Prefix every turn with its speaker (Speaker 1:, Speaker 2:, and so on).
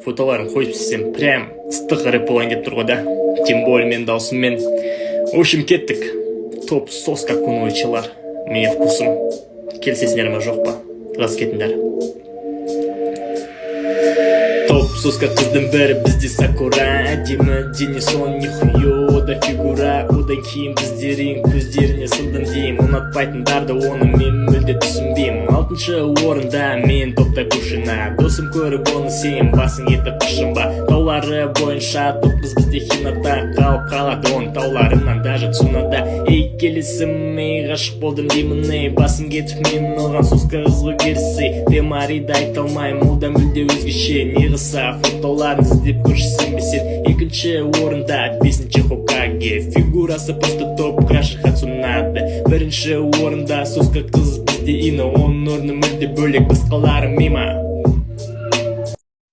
Speaker 1: фотоларын қойып істесем прям ыстық рэп болайын деп тұр ғой да. Тем более мен даусыммен. В общем, кеттік. Топ сос как кунойчылар. Мне вкусым. Келсесіңдер ма жоқ па? Рас кетіңдер. Топ соска қыздың бәрі бізде сакура. Әдемі дене сон нихуя ода фигура. Одан кейін біздерін көздеріне сылдым дейм. Ұнатпайтындарды оны мен мүлде түсінбейм. 6-шы орында мен топтай пушина. Досым көріп оны сен басың етіп қышынба. Таулары бойынша топ қыз бізде хината. Қалып қалады он тауларынан даже цунада. Ей келесім ей ғашық болдым деймін ей. Басым кетіп мен оған соска қызғы керсей. Демариді айта алмайым ол да мүлде өзгеше. Неғыса фотоларын іздеп көршісін бесен. 2-ші орында 5-ші Хокаге. Фигурасы просто топ краши Хацунады. 1-ші орында соска қыз бізде Ина. Оның орны мүлде бөлек басқалары мимо.